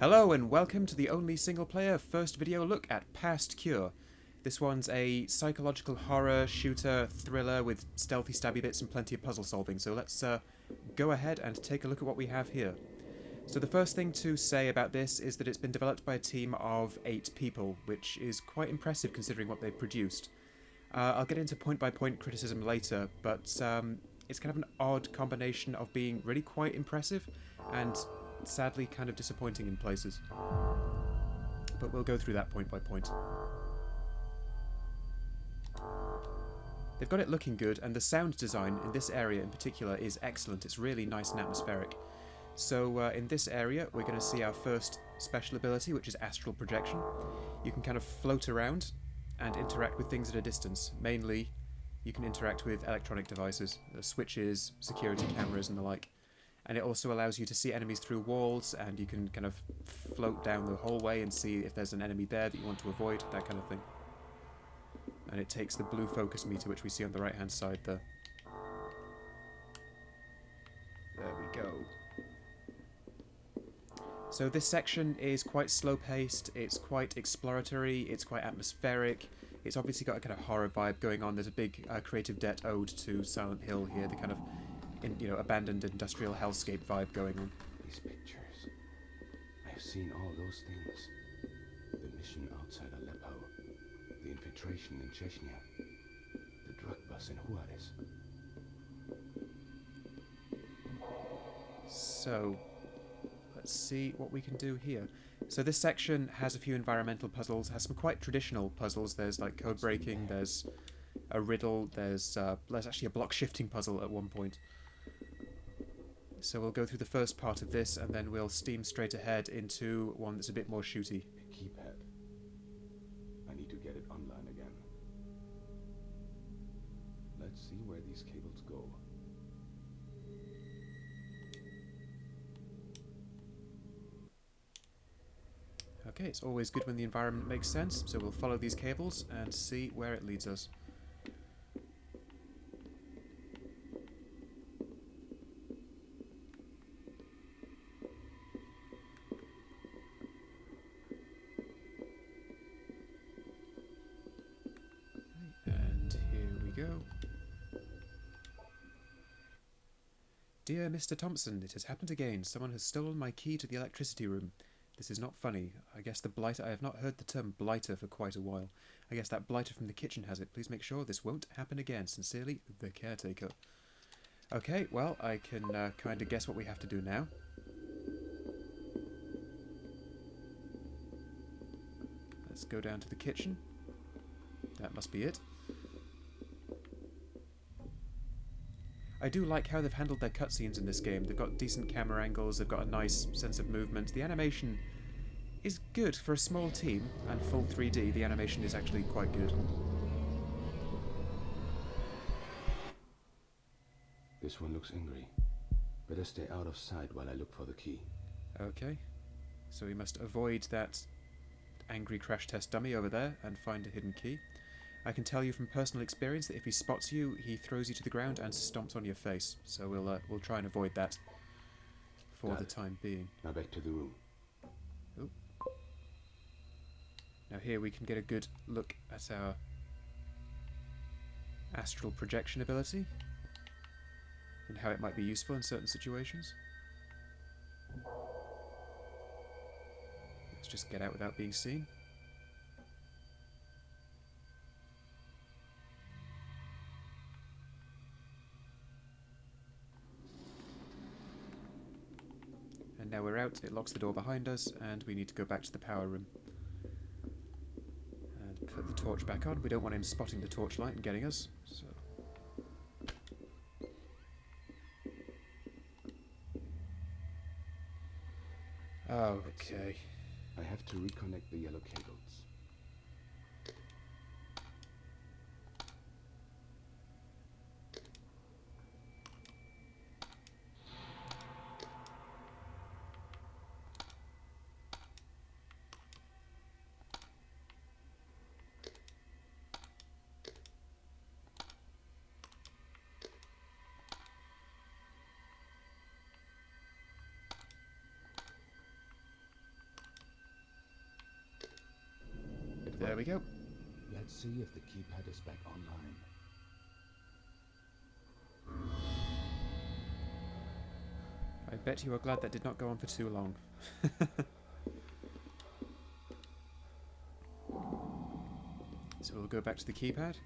Hello and welcome to the only single player first video look at Past Cure. This one's a psychological horror shooter thriller with stealthy stabby bits and plenty of puzzle solving, so let's go ahead and take a look at what we have here. So the first thing to say about this is that it's been developed by a team of 8 people, which is quite impressive considering what they've produced. I'll get into point-by-point criticism later, but it's kind of an odd combination of being really quite impressive and sadly kind of disappointing in places. But we'll go through that point by point. They've got it looking good, and the sound design in this area in particular is excellent. It's really nice and atmospheric. So in this area we're going to see our first special ability, which is astral projection. You can kind of float around and interact with things at a distance. Mainly you can interact with electronic devices, switches, security cameras and the like. And it also allows you to see enemies through walls, and you can kind of float down the hallway and see if there's an enemy there that you want to avoid, that kind of thing. And it takes the blue focus meter, which we see on the right hand side there. There we go. So this section is quite slow paced, it's quite exploratory, it's quite atmospheric. It's obviously got a kind of horror vibe going on. There's a big creative debt ode to Silent Hill here, the kind of abandoned industrial hellscape vibe going on. These pictures. I have seen all those things. The mission outside Aleppo, the infiltration in Chechnya, the drug bust in Juarez. So, let's see what we can do here. So this section has a few environmental puzzles, has some quite traditional puzzles. There's like code breaking, there's a riddle, there's actually a block shifting puzzle at one point. So we'll go through the first part of this, and then we'll steam straight ahead into one that's a bit more shooty. A keypad. I need to get it online again. Let's see where these cables go. Okay, it's always good when the environment makes sense, so we'll follow these cables and see where it leads us. Go. Dear Mr. Thompson, it has happened again. Someone has stolen my key to the electricity room. This is not funny. I guess the blighter... I have not heard the term blighter for quite a while. I guess that blighter from the kitchen has it. Please make sure this won't happen again. Sincerely, the caretaker. Okay, well, I can kind of guess what we have to do now. Let's go down to the kitchen. That must be it. I do like how they've handled their cutscenes in this game. They've got decent camera angles, they've got a nice sense of movement. The animation is good for a small team, and full 3D, the animation is actually quite good. This one looks angry. Better stay out of sight while I look for the key. Okay. So we must avoid that angry crash test dummy over there and find a hidden key. I can tell you from personal experience that if he spots you, he throws you to the ground and stomps on your face. So we'll try and avoid that for the time being. Now back to the room. Oop. Now here we can get a good look at our astral projection ability and how it might be useful in certain situations. Let's just get out without being seen. And now we're out, it locks the door behind us, and we need to go back to the power room. And put the torch back on. We don't want him spotting the torchlight and getting us, so... Okay. I have to reconnect the yellow cables. There we go. Let's see if the keypad is back online. I bet you are glad that did not go on for too long. So we'll go back to the keypad.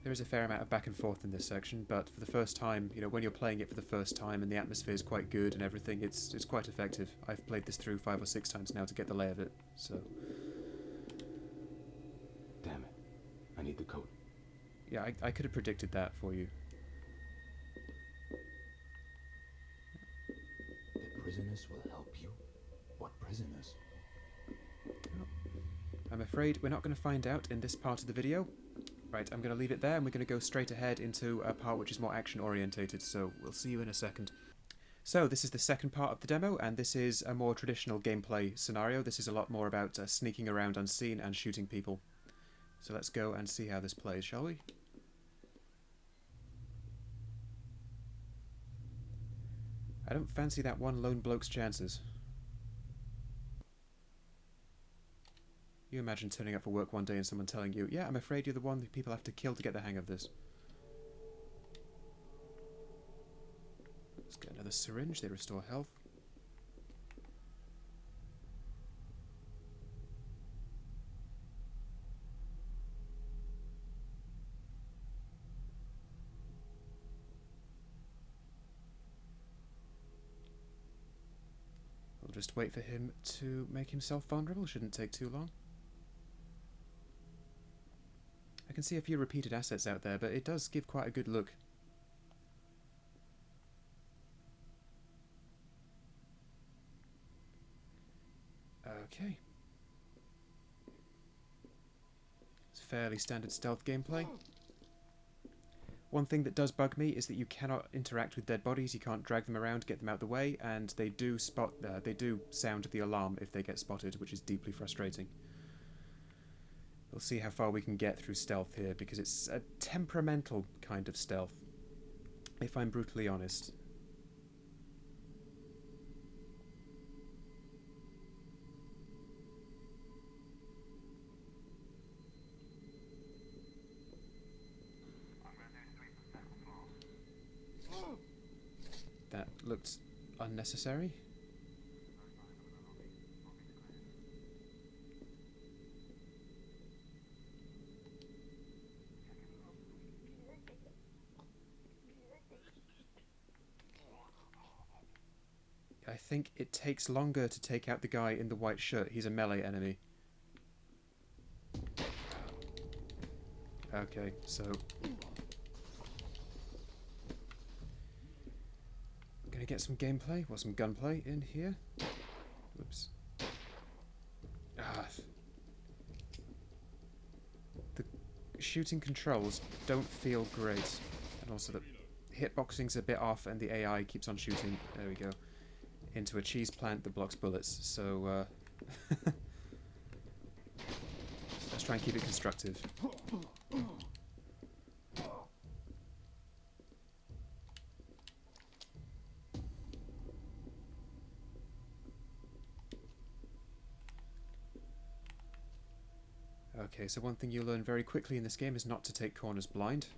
There is a fair amount of back and forth in this section, but for the first time, you know, when you're playing it for the first time and the atmosphere is quite good and everything, it's quite effective. I've played this through 5 or 6 times now to get the lay of it, so... Damn it. I need the code. Yeah, I could have predicted that for you. The prisoners will help you? What prisoners? I'm afraid we're not going to find out in this part of the video. Right, I'm going to leave it there and we're going to go straight ahead into a part which is more action orientated, so we'll see you in a second. So this is the second part of the demo, and this is a more traditional gameplay scenario. This is a lot more about sneaking around unseen and shooting people. So let's go and see how this plays, shall we? I don't fancy that one lone bloke's chances. You imagine turning up for work one day and someone telling you, yeah, I'm afraid you're the one that people have to kill to get the hang of this. Let's get another syringe, they restore health. We'll just wait for him to make himself vulnerable, shouldn't take too long. I can see a few repeated assets out there, but it does give quite a good look. Okay. It's fairly standard stealth gameplay. One thing that does bug me is that you cannot interact with dead bodies. You can't drag them around, get them out of the way, and they do sound the alarm if they get spotted, which is deeply frustrating. We'll see how far we can get through stealth here, because it's a temperamental kind of stealth, if I'm brutally honest. That looked unnecessary. I think it takes longer to take out the guy in the white shirt. He's a melee enemy. Okay, so... I'm gonna get some gameplay, or some gunplay in here. Whoops. The shooting controls don't feel great. And also the hitboxing's a bit off and the AI keeps on shooting. There we go. Into a cheese plant that blocks bullets, so let's try and keep it constructive. Okay, so one thing you'll learn very quickly in this game is not to take corners blind.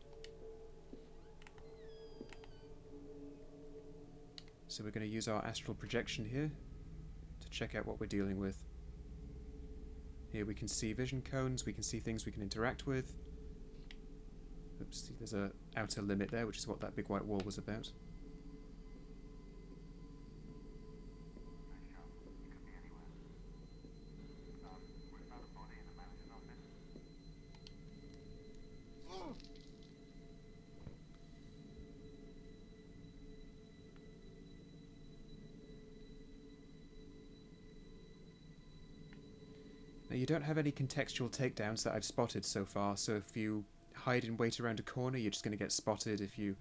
So we're going to use our astral projection here to check out what we're dealing with. Here we can see vision cones, we can see things we can interact with. Oops, there's a outer limit there, which is what that big white wall was about. Now you don't have any contextual takedowns that I've spotted so far, so if you hide and wait around a corner you're just going to get spotted. If you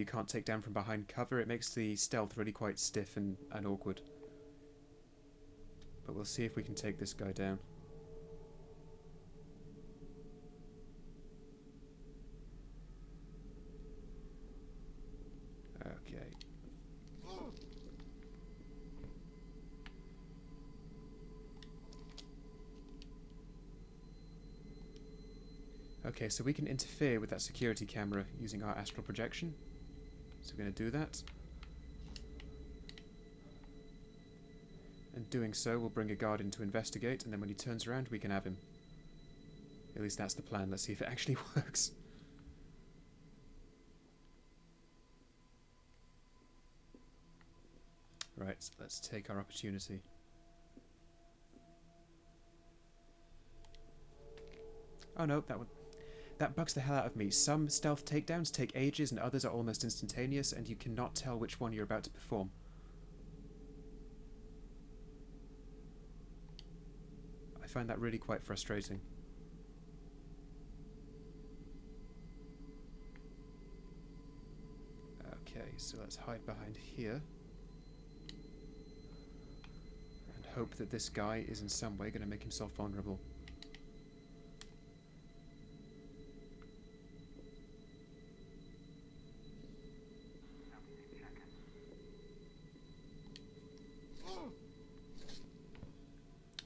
can't take down from behind cover, it makes the stealth really quite stiff and awkward. But we'll see if we can take this guy down. Okay. Okay, so we can interfere with that security camera using our astral projection. So we're going to do that. And doing so, we'll bring a guard in to investigate, and then when he turns around, we can have him. At least that's the plan. Let's see if it actually works. Right, let's take our opportunity. Oh no, that bugs the hell out of me. Some stealth takedowns take ages and others are almost instantaneous, and you cannot tell which one you're about to perform. I find that really quite frustrating. Okay, so let's hide behind here. And hope that this guy is in some way going to make himself vulnerable.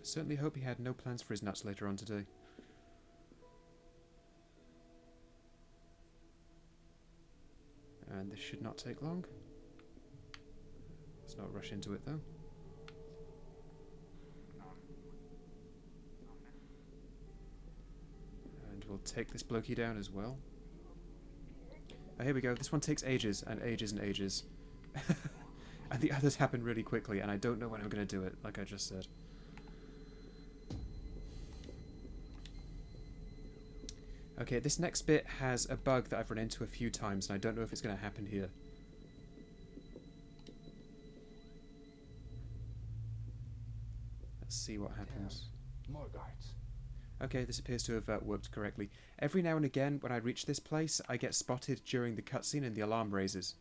Certainly hope he had no plans for his nuts later on today. And this should not take long. Let's not rush into it though. And we'll take this blokey down as well. Oh, here we go. This one takes ages and ages and ages. And the others happen really quickly, and I don't know when I'm going to do it, like I just said. Okay, this next bit has a bug that I've run into a few times, and I don't know if it's going to happen here. Let's see what happens. More guards. Okay, this appears to have worked correctly. Every now and again, when I reach this place, I get spotted during the cutscene and the alarm raises,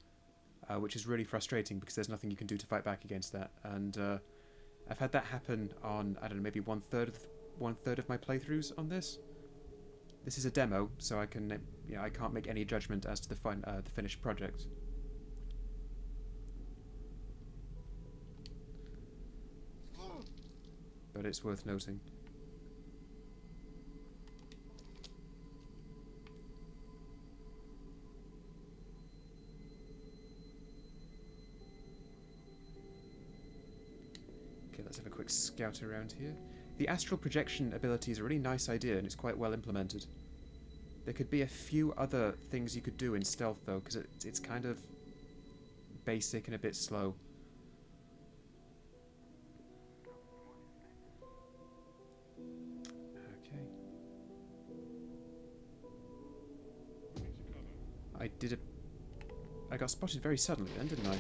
which is really frustrating because there's nothing you can do to fight back against that. And I've had that happen on, I don't know, maybe one third of my playthroughs on this. This is a demo, so I can, I can't make any judgment as to the finished project. But it's worth noting. Okay, let's have a quick scout around here. The astral projection ability is a really nice idea, and it's quite well implemented. There could be a few other things you could do in stealth, though, because it's kind of basic and a bit slow. Okay. I got spotted very suddenly then, didn't I?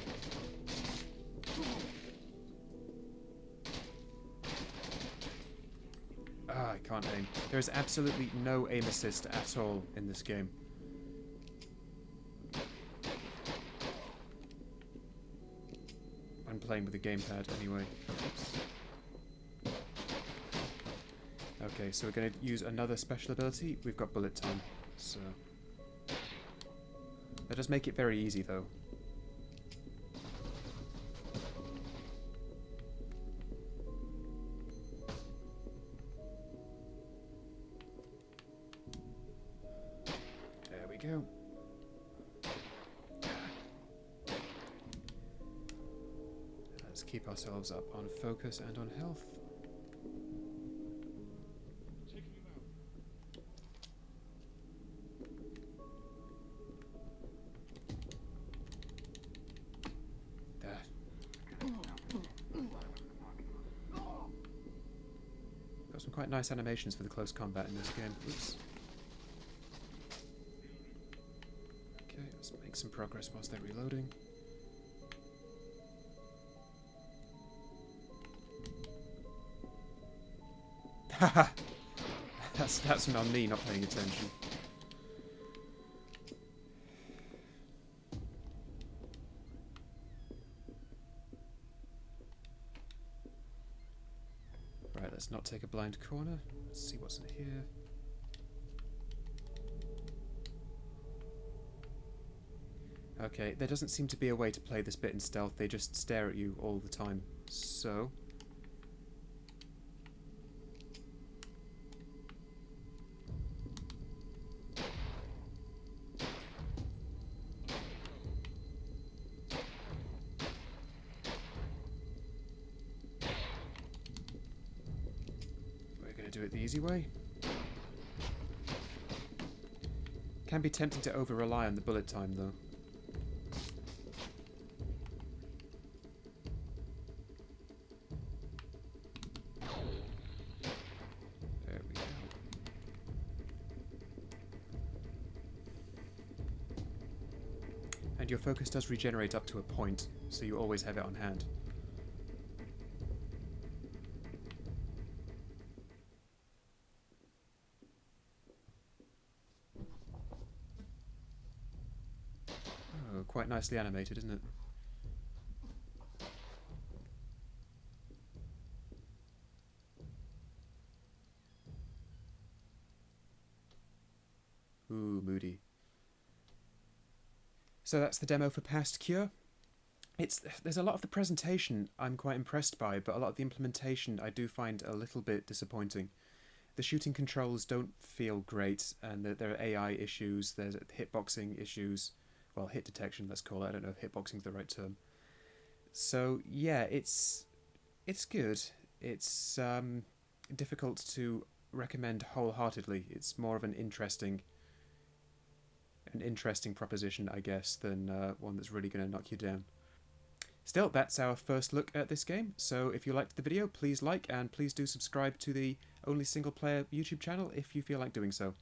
I can't aim. There is absolutely no aim assist at all in this game. I'm playing with a gamepad anyway. Oops. Okay, so we're going to use another special ability. We've got bullet time, so... That does make it very easy, though. Go. Let's keep ourselves up on focus and on health. There. Got some quite nice animations for the close combat in this game. Oops. Let's make some progress whilst they're reloading. Haha! That's on me not paying attention. Right, let's not take a blind corner. Let's see what's in here. Okay, there doesn't seem to be a way to play this bit in stealth, they just stare at you all the time. So... gonna do it the easy way. Can be tempting to over-rely on the bullet time, though. There we go. And your focus does regenerate up to a point, so you always have it on hand. Oh, quite nicely animated, isn't it? Ooh, moody. So that's the demo for Past Cure. There's a lot of the presentation I'm quite impressed by, but a lot of the implementation I do find a little bit disappointing. The shooting controls don't feel great, and there are AI issues, there's hitboxing issues, well, hit detection, let's call it. I don't know if hitboxing is the right term. So yeah, it's good. It's difficult to recommend wholeheartedly. It's more of an interesting proposition, I guess, than one that's really going to knock you down. Still, that's our first look at this game, so if you liked the video, please like, and please do subscribe to the Only Single Player YouTube channel if you feel like doing so.